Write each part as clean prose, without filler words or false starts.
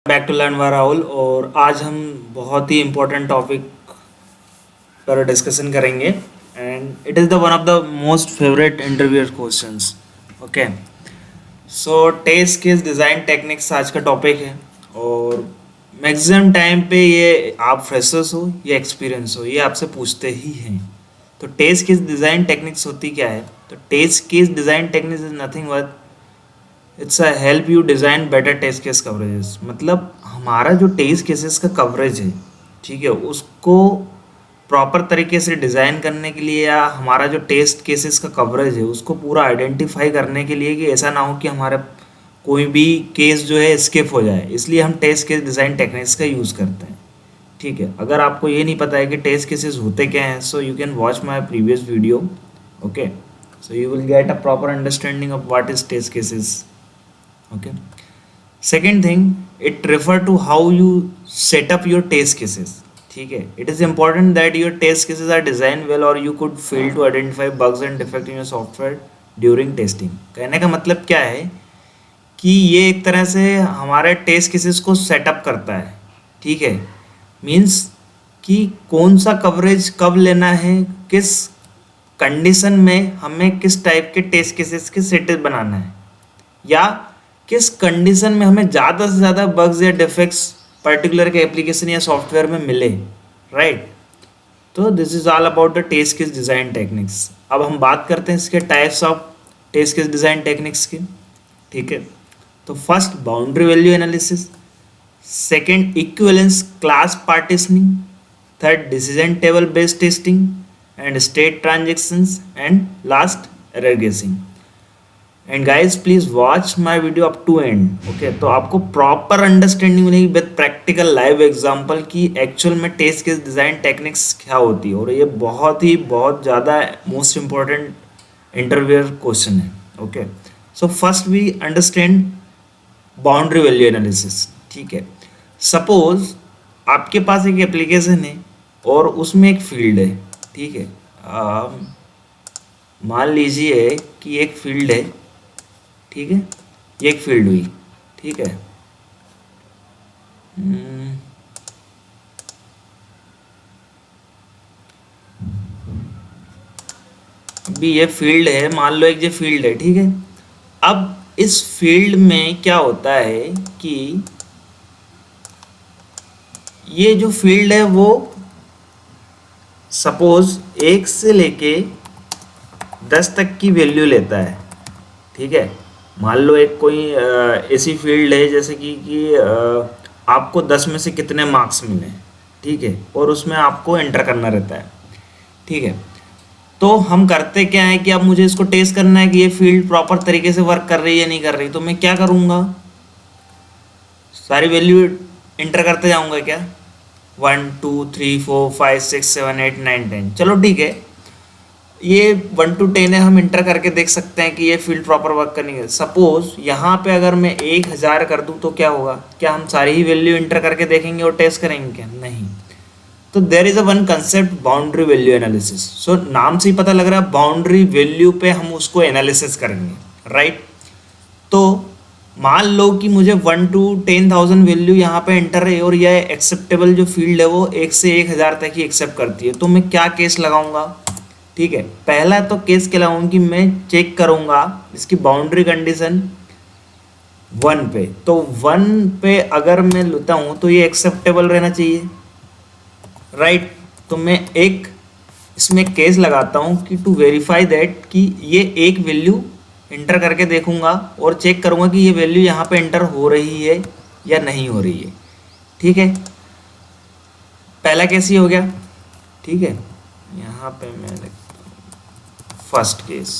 Back to learn by Rahul. और आज हम बहुत ही इम्पोर्टेंट टॉपिक पर डिस्कशन करेंगे and it is the one of the most favourite interview questions. Okay, so test case design techniques आज का टॉपिक है। और मैक्सिमम टाइम पे ये आप फ्रेशर्स हो या एक्सपीरियंस हो, ये आपसे पूछते ही हैं। तो टेस्ट केस डिज़ाइन टेक्निक्स होती क्या है? तो test case design techniques is nothing but it's a help you design better test case coverages. मतलब हमारा जो टेस्ट केसेस का कवरेज है, ठीक है, उसको प्रॉपर तरीके से डिज़ाइन करने के लिए, या हमारा जो टेस्ट केसेस का कवरेज है उसको पूरा आइडेंटिफाई करने के लिए कि ऐसा ना हो कि हमारा कोई भी केस जो है स्किप हो जाए, इसलिए हम टेस्ट केस डिज़ाइन टेक्निक्स का यूज़ करते हैं। ठीक है, अगर आपको ये नहीं पता है कि टेस्ट केसेस होते क्या हैं, so you can watch my previous video. Okay, so you will get a proper understanding of what is test cases. Okay, second thing, it refer to how you set up your test cases. ठीक है, it is important that your test cases are designed well or you could fail to identify bugs and defect in your software during testing. कहने का मतलब क्या है कि ये एक तरह से हमारे टेस्ट केसेस को सेटअप करता है। ठीक है, मीन्स कि कौन सा कवरेज कब लेना है, किस कंडीशन में हमें किस टाइप के टेस्ट केसेस के सेटअप बनाना है, या किस कंडीशन में हमें ज़्यादा से ज़्यादा बग्स या डिफेक्ट्स पर्टिकुलर के एप्लीकेशन या सॉफ्टवेयर में मिले। राइट, तो this is all about the test case design techniques. अब हम बात करते हैं इसके types of test case design techniques की। ठीक है, तो first boundary value analysis, second equivalence class partitioning, third decision table based testing and state transactions, and last error guessing. And guys please watch my video up to end. Okay, तो आपको proper understanding मिलेगी with practical live example की actual में test case design techniques क्या होती है। और ये बहुत ज़्यादा मोस्ट इंपॉर्टेंट इंटरव्यूअर क्वेश्चन है। Okay, so first we understand boundary value analysis. ठीक है, सपोज आपके पास एक एप्लीकेशन है और उसमें एक फील्ड है। ठीक है, मान लीजिए कि एक फील्ड है। ठीक है, ये एक फील्ड हुई। ठीक है, अभी ये फील्ड है, मान लो एक ये फील्ड है। ठीक है, अब इस फील्ड में क्या होता है कि ये जो फील्ड है वो सपोज 1 से लेके 10 तक की वैल्यू लेता है। ठीक है, मान लो एक कोई ऐसी फील्ड है जैसे कि आपको 10 में से कितने मार्क्स मिले। ठीक है, और उसमें आपको एंटर करना रहता है। ठीक है, तो हम करते क्या है कि अब मुझे इसको टेस्ट करना है कि ये फील्ड प्रॉपर तरीके से वर्क कर रही है या नहीं कर रही। तो मैं क्या करूँगा, सारी वैल्यू एंटर करते जाऊँगा। क्या 1 2 3 4 5 6 7 8 9 10। चलो ठीक है, ये 1 to 10 है, हम इंटर करके देख सकते हैं कि ये फील्ड प्रॉपर वर्क करनी है। सपोज यहाँ पे अगर मैं 1000 कर दूँ तो क्या होगा? क्या हम सारी ही वैल्यू इंटर करके देखेंगे और टेस्ट करेंगे? क्या नहीं। तो there is a one concept boundary value analysis. So नाम से ही पता लग रहा है बाउंड्री वैल्यू पे हम उसको एनालिसिस करेंगे। राइट, तो मान लो कि मुझे 1 to 10,000 वैल्यू यहाँ पे एंटर है और यह एक्सेप्टेबल जो फील्ड है वो 1 से 1000 तक ही एक्सेप्ट करती है। तो मैं क्या केस लगाऊंगा? ठीक है, पहला तो केस क्या लगाऊंगा कि मैं चेक करूंगा इसकी बाउंड्री कंडीशन 1 पे। तो 1 पे अगर मैं लेता हूं तो ये एक्सेप्टेबल रहना चाहिए। राइट, तो मैं एक इसमें केस लगाता हूं कि टू वेरीफाई दैट कि ये एक वैल्यू इंटर करके देखूंगा और चेक करूंगा कि ये वैल्यू यहाँ पे इंटर हो रही है या नहीं हो रही है। ठीक है, पहला केस ही हो गया। ठीक है, यहाँ पे मैं फर्स्ट केस।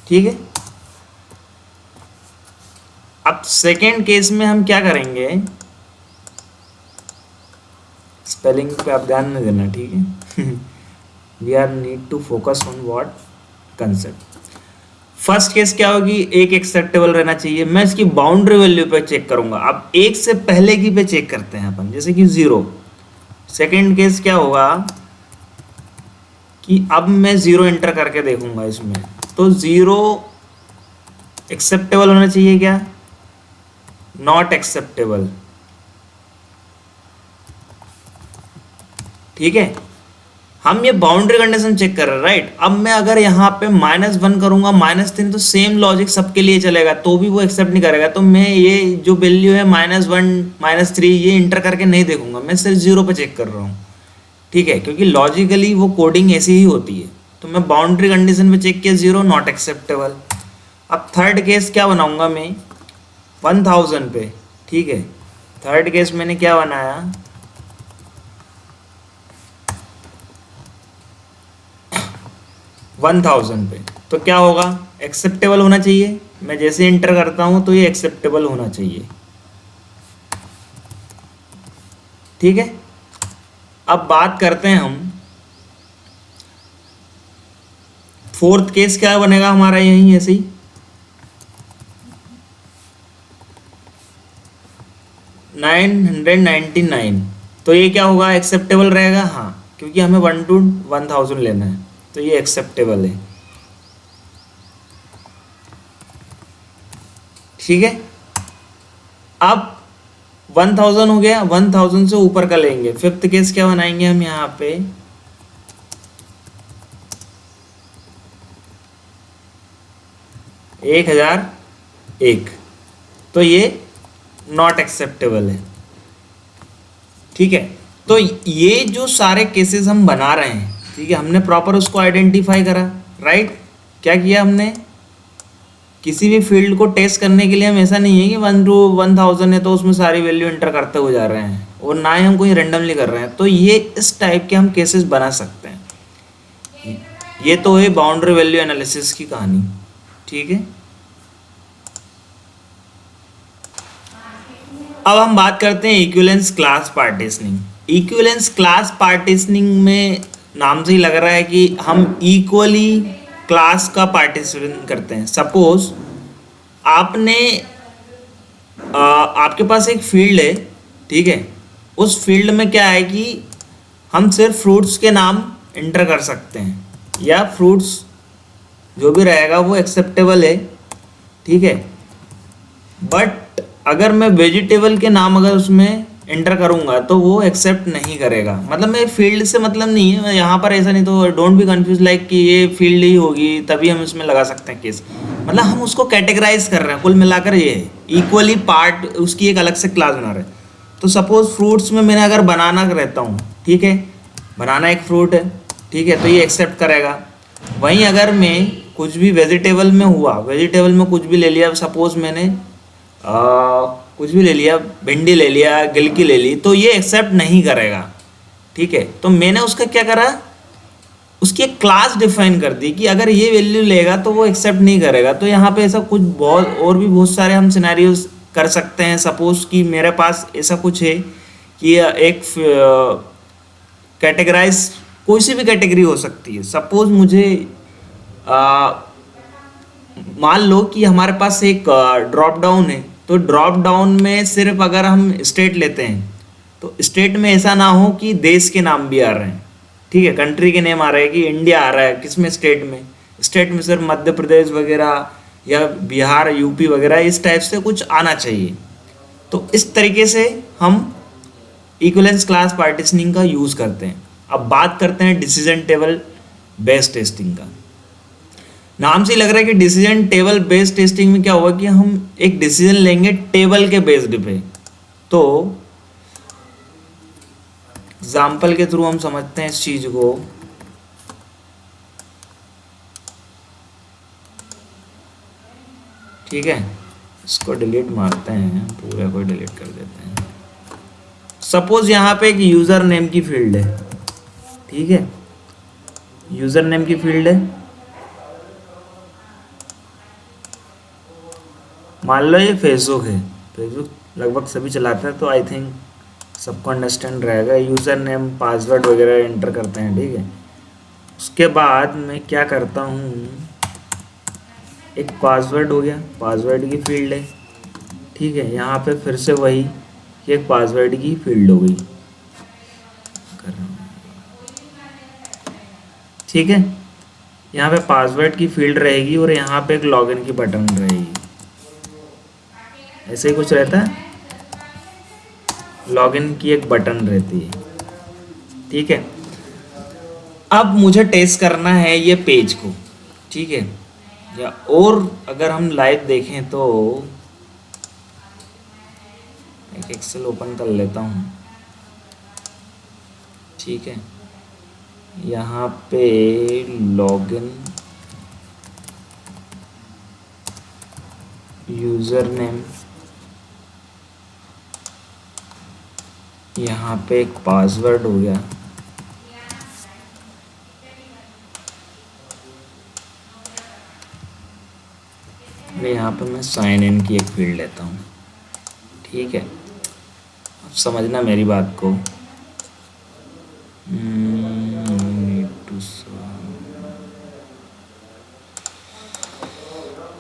ठीक है, अब सेकेंड केस में हम क्या करेंगे, स्पेलिंग पे आप ध्यान नहीं देना। ठीक है, we are need to focus on what concept. First case क्या होगी, एक एक्सेप्टेबल रहना चाहिए। मैं इसकी बाउंड्री वैल्यू पे चेक करूंगा। अब एक से पहले की पे चेक करते हैं अपन, जैसे कि 0। सेकेंड केस क्या होगा कि अब मैं 0 एंटर करके देखूंगा इसमें, तो 0 एक्सेप्टेबल होना चाहिए क्या? Not acceptable. ठीक है, हम ये बाउंड्री कंडीशन चेक कर रहे हैं, राइट। अब मैं अगर यहाँ पे -1 करूंगा, -3, तो सेम लॉजिक सबके लिए चलेगा, तो भी वो एक्सेप्ट नहीं करेगा। तो मैं ये जो वैल्यू है -1 -3 ये इंटर करके नहीं देखूंगा, मैं सिर्फ 0 पे चेक कर रहा हूँ, ठीक है, क्योंकि लॉजिकली वो कोडिंग ऐसी ही होती है। तो मैं बाउंड्री कंडीशन पे चेक किया 0, नॉट एक्सेप्टेबल। अब थर्ड केस क्या बनाऊंगा मैं 1000 पे, ठीक है। थर्ड केस मैंने क्या बनाया, 1000 पे, तो क्या होगा, एक्सेप्टेबल होना चाहिए। मैं जैसे इंटर करता हूं तो ये एक्सेप्टेबल होना चाहिए, ठीक है। अब बात करते हैं हम फोर्थ केस, क्या बनेगा हमारा यहीं ऐसे ही 999, तो ये क्या होगा, एक्सेप्टेबल रहेगा, हाँ, क्योंकि हमें 1 to 1000 लेना है, तो ये एक्सेप्टेबल है, ठीक है। अब 1000 हो गया, 1000 से ऊपर का लेंगे। फिफ्थ केस क्या बनाएंगे हम यहाँ पे, एक 1001, तो ये नॉट एक्सेप्टेबल है, ठीक है। तो ये जो सारे केसेस हम बना रहे हैं, ठीक है, हमने प्रॉपर उसको आइडेंटिफाई करा, राइट। क्या किया हमने, किसी भी फील्ड को टेस्ट करने के लिए हम ऐसा नहीं है कि 1 to 1000 है तो उसमें सारी वैल्यू एंटर करते हुए जा रहे हैं, और ना ही हम कोई रेंडमली कर रहे हैं। तो ये इस टाइप के हम केसेस बना सकते हैं। ये तो है बाउंड्री वैल्यू एनालिसिस की कहानी, ठीक है। अब हम बात करते हैं equivalence class partitioning. Equivalence class partitioning में नाम से ही लग रहा है कि हम इक्वली क्लास का पार्टीशन करते हैं। सपोज आपने आपके पास एक फील्ड है, ठीक है, उस फील्ड में क्या है कि हम सिर्फ फ्रूट्स के नाम इंटर कर सकते हैं, या फ्रूट्स जो भी रहेगा वो एक्सेप्टेबल है, ठीक है। बट अगर मैं वेजिटेबल के नाम अगर उसमें एंटर करूंगा तो वो एक्सेप्ट नहीं करेगा। मतलब मैं फील्ड से मतलब नहीं है यहाँ पर, ऐसा नहीं, तो डोंट बी कंफ्यूज लाइक कि ये फील्ड ही होगी तभी हम इसमें लगा सकते हैं केस। मतलब हम उसको कैटेगराइज कर रहे हैं, कुल मिलाकर ये है इक्वली पार्ट, उसकी एक अलग से क्लास बना रहे हैं। तो सपोज फ्रूट्स में मैंने अगर बनाना रहता हूँ, ठीक है, बनाना एक फ्रूट है, ठीक है, तो ये एक्सेप्ट करेगा। वहीं अगर मैं कुछ भी वेजिटेबल में हुआ, वेजिटेबल में कुछ भी ले लिया, सपोज मैंने कुछ भी ले लिया, भिंडी ले लिया, गिलकी ले ली, तो ये एक्सेप्ट नहीं करेगा, ठीक है। तो मैंने उसका क्या करा, उसकी एक क्लास डिफाइन कर दी कि अगर ये वैल्यू लेगा तो वो एक्सेप्ट नहीं करेगा। तो यहाँ पे ऐसा कुछ बहुत और भी बहुत सारे हम सिनेरियोज कर सकते हैं। सपोज कि मेरे पास ऐसा कुछ है कि एक कैटेगराइज, कोई सी भी कैटेगरी हो सकती है। सपोज मुझे मान लो कि हमारे पास एक ड्रॉप डाउन है, तो ड्रॉप डाउन में सिर्फ अगर हम स्टेट लेते हैं तो स्टेट में ऐसा ना हो कि देश के नाम भी आ रहे हैं, ठीक है, कंट्री के नेम आ रहे हैं कि इंडिया आ रहा है, किसमें स्टेट में, स्टेट में सिर्फ मध्य प्रदेश वगैरह या बिहार, यूपी वगैरह, इस टाइप से कुछ आना चाहिए। तो इस तरीके से हम इक्विवेलेंस क्लास पार्टीशनिंग का यूज़ करते हैं। अब बात करते हैं डिसीजन टेबल बेस्ड टेस्टिंग का। नाम से ही लग रहा है कि डिसीजन टेबल बेस्ड टेस्टिंग में क्या होगा कि हम एक डिसीजन लेंगे टेबल के बेस्ड पे। तो एग्जाम्पल के थ्रू हम समझते हैं इस चीज को। ठीक है, इसको डिलीट मारते हैं, पूरा को डिलीट कर देते हैं। सपोज यहाँ पे एक यूजर नेम की फील्ड है, ठीक है, यूजर नेम की फील्ड है, मान लो ये फेसबुक है, फेसबुक लगभग सभी चलाते हैं, तो आई थिंक सबको अंडरस्टैंड रहेगा। यूज़र नेम, पासवर्ड वगैरह एंटर करते हैं, ठीक है। उसके बाद मैं क्या करता हूँ, एक पासवर्ड हो गया, पासवर्ड की फील्ड है, ठीक है। यहाँ पे फिर से वही एक पासवर्ड की फील्ड हो गई, ठीक है। यहाँ पे पासवर्ड की फील्ड रहेगी और यहाँ पे एक लॉगिन की बटन रहेगी, ऐसे ही कुछ रहता है, लॉगिन की एक बटन रहती है, ठीक है। अब मुझे टेस्ट करना है ये पेज को, ठीक है। या और अगर हम लाइव देखें तो एक एक्सेल ओपन कर लेता हूँ, ठीक है। यहाँ पे लॉगिन, यूज़र नेम, यहाँ पे एक पासवर्ड हो गया, यहाँ पे मैं साइन इन की एक फील्ड लेता हूँ, ठीक है। अब समझना मेरी बात को।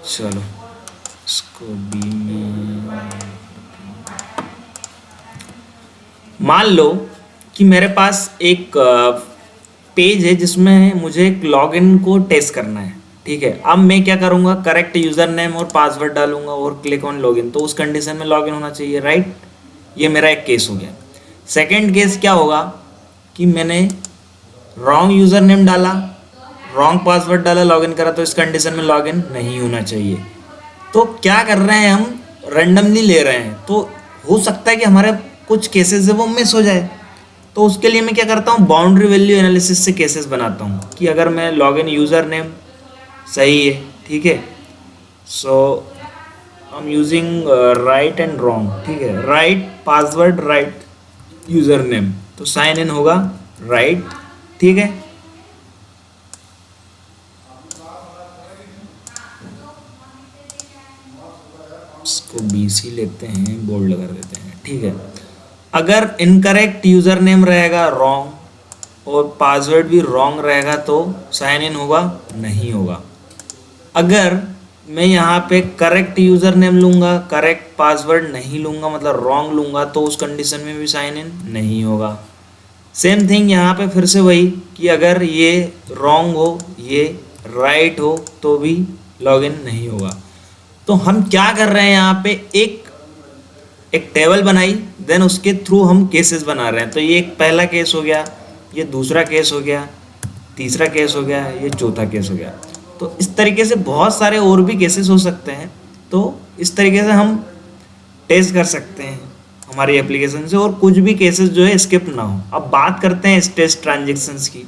चलो इसको बी में, मान लो कि मेरे पास एक पेज है जिसमें मुझे एक लॉगिन को टेस्ट करना है, ठीक है। अब मैं क्या करूँगा, करेक्ट यूज़र नेम और पासवर्ड डालूंगा और क्लिक ऑन लॉगिन, तो उस कंडीशन में लॉगिन होना चाहिए, राइट। ये मेरा एक केस हो गया। सेकंड केस क्या होगा कि मैंने रॉन्ग यूज़र नेम डाला, रॉन्ग पासवर्ड डाला, लॉगिन करा, तो इस कंडीशन में लॉगिन नहीं होना चाहिए। तो क्या कर रहे हैं, हम रैंडमली ले रहे हैं, तो हो सकता है कि हमारे कुछ केसेस है वो मिस हो जाए। तो उसके लिए मैं क्या करता हूँ, बाउंड्री वैल्यू एनालिसिस से केसेस बनाता हूँ कि अगर मैं लॉगिन यूज़र नेम सही है, ठीक है, so I am using right and wrong, ठीक है, right password, right user name, तो साइन इन होगा राइट, ठीक है। इसको BC लेते हैं, बोल्ड कर देते हैं, ठीक है। अगर इनकरेक्ट यूज़र नेम रहेगा रॉन्ग और पासवर्ड भी रॉन्ग रहेगा तो साइन इन होगा नहीं होगा। अगर मैं यहाँ पे करेक्ट यूज़र नेम लूँगा, करेक्ट पासवर्ड नहीं लूँगा, मतलब रॉन्ग लूँगा, तो उस कंडीशन में भी साइन इन नहीं होगा। सेम थिंग यहाँ पे फिर से वही कि अगर ये रॉन्ग हो, ये राइट हो, तो भी लॉगिन नहीं होगा। तो हम क्या कर रहे हैं, यहाँ पे एक टेबल बनाई, देन उसके थ्रू हम केसेस बना रहे हैं। तो ये एक पहला केस हो गया, ये दूसरा केस हो गया, तीसरा केस हो गया, ये चौथा केस हो गया। तो इस तरीके से बहुत सारे और भी केसेस हो सकते हैं। तो इस तरीके से हम टेस्ट कर सकते हैं हमारी एप्लीकेशन से, और कुछ भी केसेस जो है स्किप ना हो। अब बात करते हैं स्टेट ट्रांजेक्शन्स की।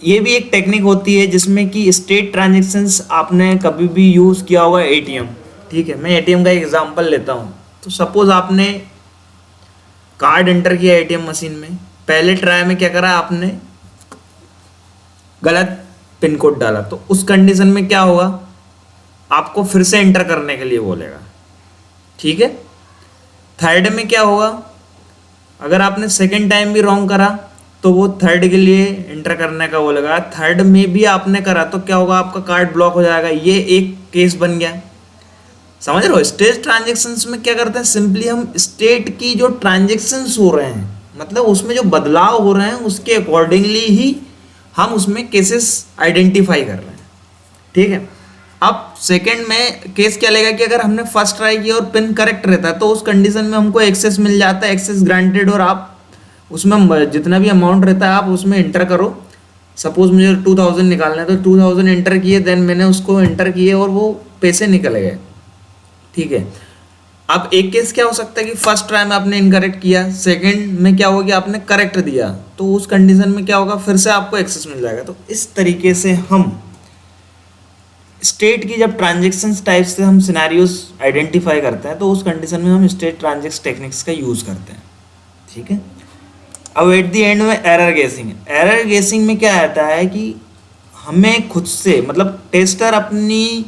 ये भी एक टेक्निक होती है जिसमें कि स्टेट ट्रांजेक्शन्स आपने कभी भी यूज़ किया होगा ATM, ठीक है। मैं ATM का एग्जांपल लेता हूँ। तो सपोज आपने कार्ड एंटर किया ATM मशीन में, पहले ट्राई में क्या करा आपने, गलत पिन कोड डाला, तो उस कंडीशन में क्या होगा, आपको फिर से एंटर करने के लिए बोलेगा, ठीक है। थर्ड में क्या होगा, अगर आपने सेकेंड टाइम भी रॉन्ग करा तो वो थर्ड के लिए एंटर करने का बोलेगा। थर्ड में भी आपने करा तो क्या होगा, आपका कार्ड ब्लॉक हो जाएगा। ये एक केस बन गया, समझ रहे हो। स्टेट ट्रांजेक्शन्स में क्या करते हैं, सिंपली हम स्टेट की जो ट्रांजेक्शन्स हो रहे हैं, मतलब उसमें जो बदलाव हो रहे हैं, उसके अकॉर्डिंगली ही हम उसमें केसेस आइडेंटिफाई कर रहे हैं, ठीक है। अब सेकंड में केस क्या लेगा कि अगर हमने फर्स्ट ट्राई किया और पिन करेक्ट रहता है तो उस कंडीशन में हमको एक्सेस मिल जाता है, एक्सेस ग्रांटेड, और आप उसमें जितना भी अमाउंट रहता है आप उसमें एंटर करो। सपोज मुझे 2000 निकालना है तो 2000 एंटर किए, देन मैंने उसको एंटर किए और वो पैसे निकल गए, ठीक है। अब एक केस क्या हो सकता है कि फर्स्ट ट्राई में आपने इनकरेक्ट किया, सेकंड में क्या होगा कि आपने करेक्ट दिया, तो उस कंडीशन में क्या होगा, फिर से आपको एक्सेस मिल जाएगा। तो इस तरीके से हम स्टेट की जब ट्रांजेक्शन्स टाइप से हम सिनेरियोज आइडेंटिफाई करते हैं तो उस कंडीशन में हम स्टेट ट्रांजेक्शन टेक्निक्स का यूज़ करते हैं, ठीक है। अब एट द एंड में एरर गेसिंग। एरर गेसिंग में क्या आता है कि हमें खुद से, मतलब टेस्टर अपनी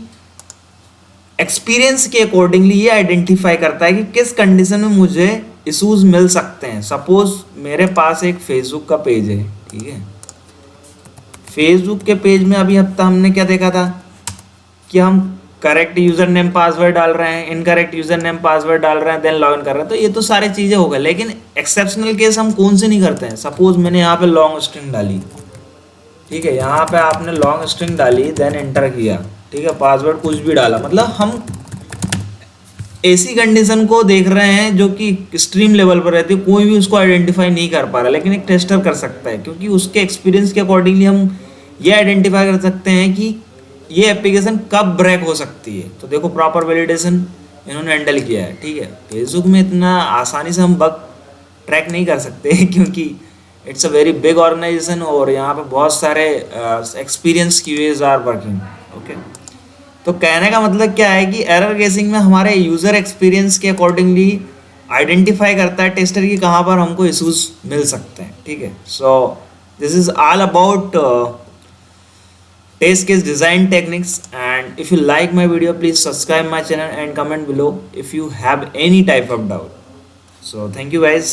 एक्सपीरियंस के अकॉर्डिंगली ये आइडेंटिफाई करता है कि किस कंडीशन में मुझे इशूज़ मिल सकते हैं। सपोज मेरे पास एक फेसबुक का पेज है, ठीक है। फेसबुक के पेज में अभी हफ्ता हमने क्या देखा था कि हम करेक्ट यूज़र नेम पासवर्ड डाल रहे हैं, इनकरेक्ट यूज़र नेम पासवर्ड डाल रहे हैं, देन लॉगिन कर रहे हैं। तो ये तो सारी चीज़ें हो गई, लेकिन एक्सेप्शनल केस हम कौन से नहीं करते हैं। सपोज मैंने यहाँ पे लॉन्ग स्ट्रिंग डाली, ठीक है, यहाँ पे आपने लॉन्ग स्ट्रिंग डाली, देन एंटर किया, ठीक है, पासवर्ड कुछ भी डाला, मतलब हम ऐसी कंडीशन को देख रहे हैं जो कि एक्सट्रीम लेवल पर रहती है, कोई भी उसको आइडेंटिफाई नहीं कर पा रहा, लेकिन एक टेस्टर कर सकता है, क्योंकि उसके एक्सपीरियंस के अकॉर्डिंगली हम ये आइडेंटिफाई कर सकते हैं कि ये एप्लीकेशन कब ब्रेक हो सकती है। तो देखो प्रॉपर वैलिडेशन इन्होंने हैंडल किया है, ठीक है। फेसबुक में इतना आसानी से हम बग ट्रैक नहीं कर सकते क्योंकि it's a very big organization और यहाँ पे बहुत सारे experience QAs are working. Okay, तो कहने का मतलब क्या है कि एरर केसिंग में हमारे यूजर एक्सपीरियंस के अकॉर्डिंगली आइडेंटिफाई करता है टेस्टर की कहाँ पर हमको इशूज मिल सकते हैं, ठीक है। So this is all about test case design techniques, and if you like my video, please subscribe my channel and comment below if you have any type of doubt. So thank you guys.